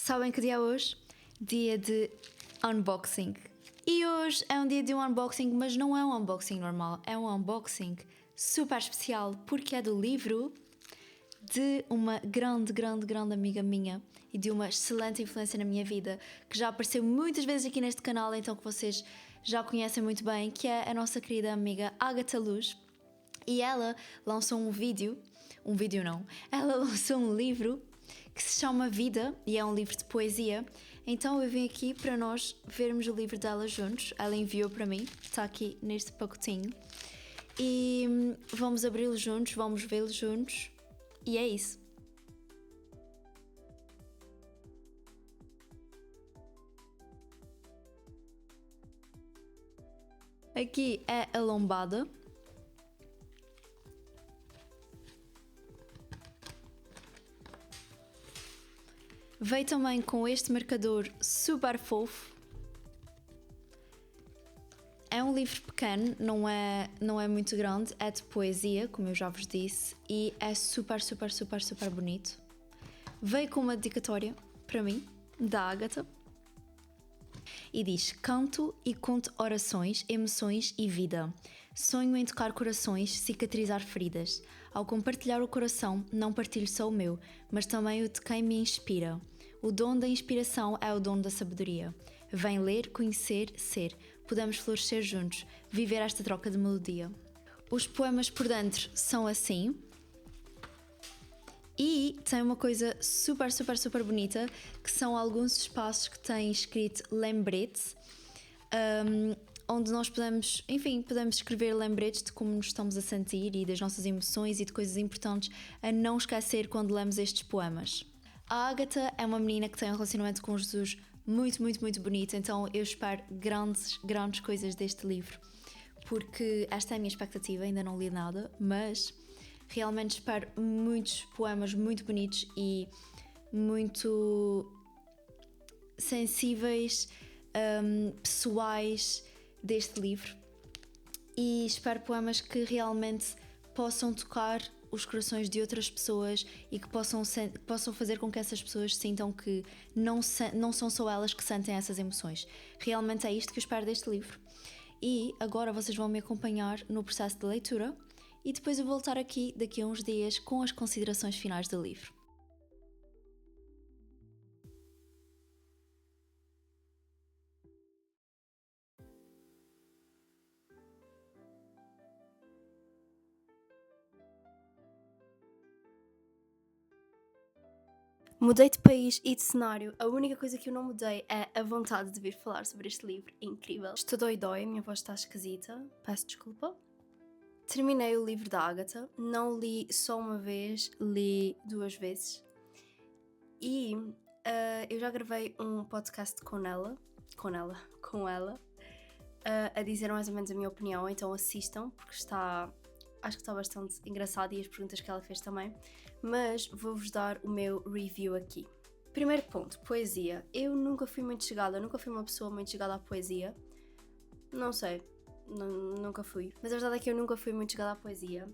Sabem que dia é hoje? Dia de unboxing. E hoje é um dia de um unboxing, mas não é um unboxing normal, é um unboxing super especial porque é do livro de uma grande amiga minha e de uma excelente influência na minha vida, que já apareceu muitas vezes aqui neste canal, então que vocês já conhecem muito bem, que é a nossa querida amiga Agatha Luz. E ela lançou ela lançou um livro que se chama Vida e é um livro de poesia. Então eu vim aqui para nós vermos o livro dela juntos. Ela enviou para mim, está aqui neste pacotinho. E vamos abri-lo juntos, vamos vê-lo juntos. E é isso. Aqui é a lombada. Veio também com este marcador super fofo. É um livro pequeno, não é muito grande, é de poesia, como eu já vos disse, e é super bonito. Veio com uma dedicatória para mim, da Agatha, e diz: canto e conto orações, emoções e vida. Sonho em tocar corações, cicatrizar feridas. Ao compartilhar o coração, não partilho só o meu, mas também o de quem me inspira. O dom da inspiração é o dom da sabedoria. Vem ler, conhecer, ser. Podemos florescer juntos, viver esta troca de melodia. Os poemas por dentro são assim. E tem uma coisa super bonita, que são alguns espaços que têm escrito lembrete, onde nós podemos escrever lembretes de como nos estamos a sentir e das nossas emoções e de coisas importantes a não esquecer quando lemos estes poemas. A Agatha é uma menina que tem um relacionamento com Jesus muito bonito, então eu espero grandes coisas deste livro, porque esta é a minha expectativa, ainda não li nada, mas realmente espero muitos poemas muito bonitos e muito sensíveis, pessoais deste livro, e espero poemas que realmente possam tocar os corações de outras pessoas e que possam fazer com que essas pessoas sintam que não são só elas que sentem essas emoções. Realmente é isto que eu espero deste livro. E agora vocês vão me acompanhar no processo de leitura e depois eu vou voltar aqui daqui a uns dias com as considerações finais do livro. Mudei de país e de cenário. A única coisa que eu não mudei é a vontade de vir falar sobre este livro incrível. Estou dói, a minha voz está esquisita, peço desculpa. Terminei o livro da Agatha, não li só uma vez, li 2 vezes. E eu já gravei um podcast com ela, a dizer mais ou menos a minha opinião, então assistam, porque acho que está bastante engraçado, e as perguntas que ela fez também, mas vou-vos dar o meu review aqui. Primeiro ponto, poesia. Eu nunca fui uma pessoa muito chegada à poesia, não sei, nunca fui, mas a verdade é que eu nunca fui muito chegada à poesia,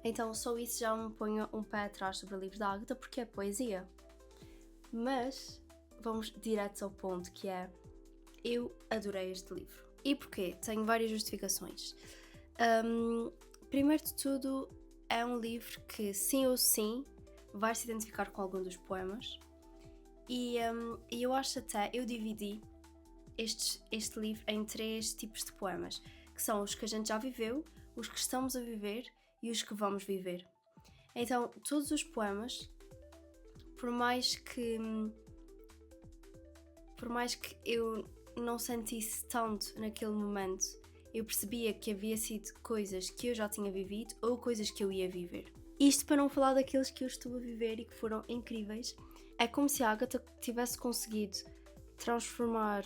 então só isso já me põe um pé atrás sobre o livro da Agatha, porque é poesia. Mas vamos direto ao ponto, que é: eu adorei este livro. E porquê? Tenho várias justificações. Primeiro de tudo, é um livro que sim ou sim vai se identificar com algum dos poemas, e eu acho até, eu dividi este livro em 3 tipos de poemas, que são os que a gente já viveu, os que estamos a viver e os que vamos viver. Então, todos os poemas, por mais que eu não sentisse tanto naquele momento, eu percebia que havia sido coisas que eu já tinha vivido ou coisas que eu ia viver. Isto para não falar daqueles que eu estou a viver e que foram incríveis. É como se a Agatha tivesse conseguido transformar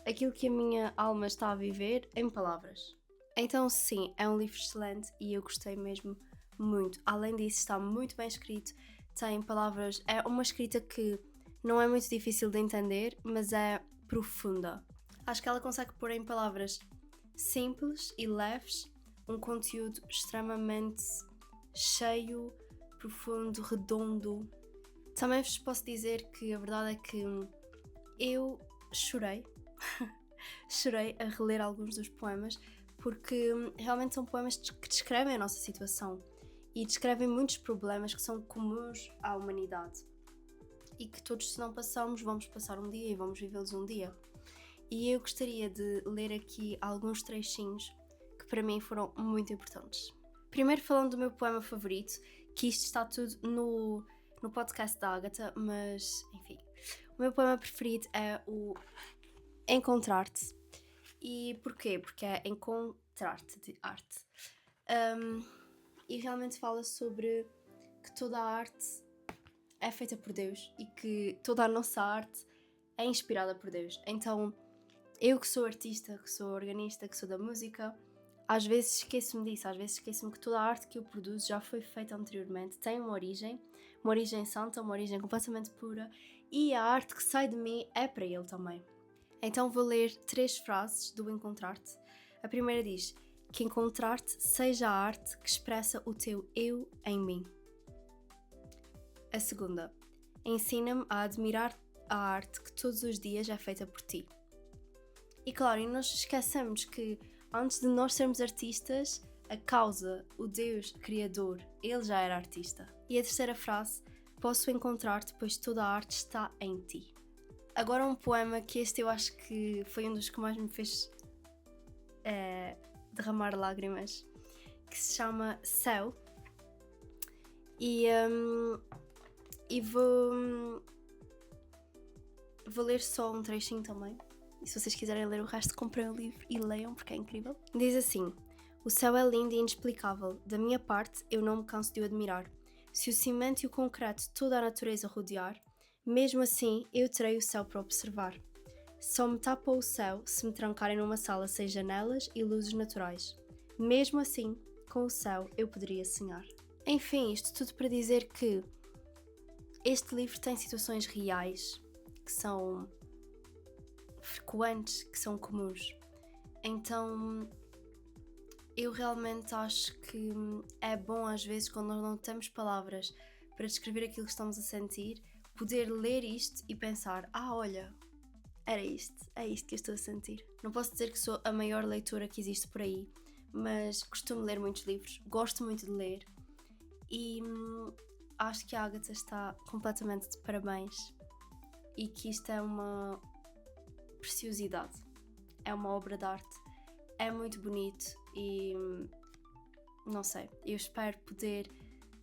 aquilo que a minha alma está a viver em palavras. Então sim, é um livro excelente e eu gostei mesmo muito. Além disso, está muito bem escrito, tem palavras, é uma escrita que não é muito difícil de entender, mas é profunda. Acho que ela consegue pôr em palavras simples e leves um conteúdo extremamente cheio, profundo, redondo, Também vos posso dizer que a verdade é que eu chorei, chorei a reler alguns dos poemas, porque realmente são poemas que descrevem a nossa situação e descrevem muitos problemas que são comuns à humanidade e que todos, se não passamos, vamos passar um dia e vamos vivê-los um dia. E eu gostaria de ler aqui alguns trechinhos que para mim foram muito importantes. Primeiro falando do meu poema favorito, que isto está tudo no podcast da Ágata, mas enfim, o meu poema preferido é o Encontrar-te. E porquê? Porque é encontrar-te de arte. E realmente fala sobre que toda a arte é feita por Deus e que toda a nossa arte é inspirada por Deus. Então, eu que sou artista, que sou organista, que sou da música, às vezes esqueço-me disso, às vezes esqueço-me que toda a arte que eu produzo já foi feita anteriormente, tem uma origem santa, uma origem completamente pura, e a arte que sai de mim é para Ele também. Então vou ler 3 frases do Encontrar-te. A primeira diz: que encontrar-te seja a arte que expressa o teu eu em mim. A segunda: ensina-me a admirar a arte que todos os dias é feita por ti. E claro, e nós esquecemos que antes de nós sermos artistas, a causa, o Deus Criador, Ele já era artista. E a terceira frase: posso encontrar-te, pois toda a arte está em ti. Agora um poema que este eu acho que foi um dos que mais me fez derramar lágrimas, que se chama Céu. E vou ler só um trechinho também. E se vocês quiserem ler o resto, comprem o livro e leiam, porque é incrível. Diz assim: o céu é lindo e inexplicável. Da minha parte, eu não me canso de o admirar. Se o cimento e o concreto toda a natureza rodear, mesmo assim, eu terei o céu para observar. Só me tapa o céu se me trancarem numa sala sem janelas e luzes naturais. Mesmo assim, com o céu eu poderia sonhar. Enfim, isto tudo para dizer que este livro tem situações reais, que são frequentes, que são comuns. Então, eu realmente acho que é bom às vezes, quando nós não temos palavras para descrever aquilo que estamos a sentir, poder ler isto e pensar: olha, é isto que eu estou a sentir. Não posso dizer que sou a maior leitora que existe por aí, mas costumo ler muitos livros, gosto muito de ler e acho que a Ágata está completamente de parabéns e que isto é uma preciosidade, é uma obra de arte, é muito bonito e não sei, eu espero poder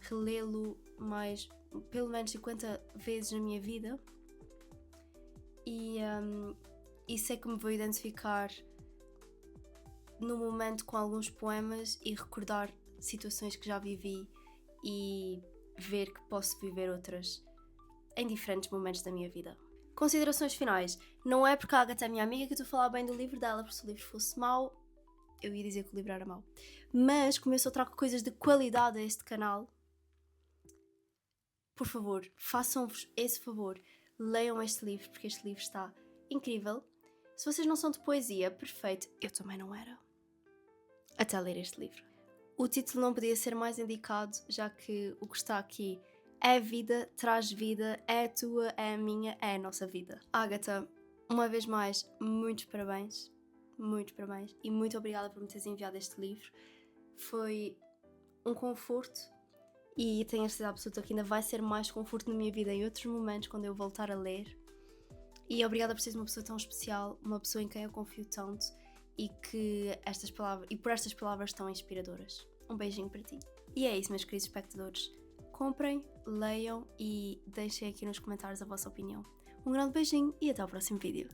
relê-lo mais, pelo menos 50 vezes na minha vida e sei que me vou identificar no momento com alguns poemas e recordar situações que já vivi e ver que posso viver outras em diferentes momentos da minha vida. Considerações finais. Não é porque a Ágata é minha amiga que eu estou a falar bem do livro dela, porque se o livro fosse mau, eu ia dizer que o livro era mau. Mas como eu só trago coisas de qualidade a este canal, por favor, façam-vos esse favor, leiam este livro, porque este livro está incrível. Se vocês não são de poesia, perfeito, eu também não era, até ler este livro. O título não podia ser mais indicado, já que o que está aqui é vida, traz vida, é a tua, é a minha, é a nossa vida. Ágata, uma vez mais, muitos parabéns e muito obrigada por me teres enviado este livro. Foi um conforto e tenho a certeza absoluta que ainda vai ser mais conforto na minha vida em outros momentos quando eu voltar a ler. E obrigada por seres uma pessoa tão especial, uma pessoa em quem eu confio tanto e por estas palavras tão inspiradoras. Um beijinho para ti. E é isso, meus queridos espectadores. Comprem, leiam e deixem aqui nos comentários a vossa opinião. Um grande beijinho e até ao próximo vídeo.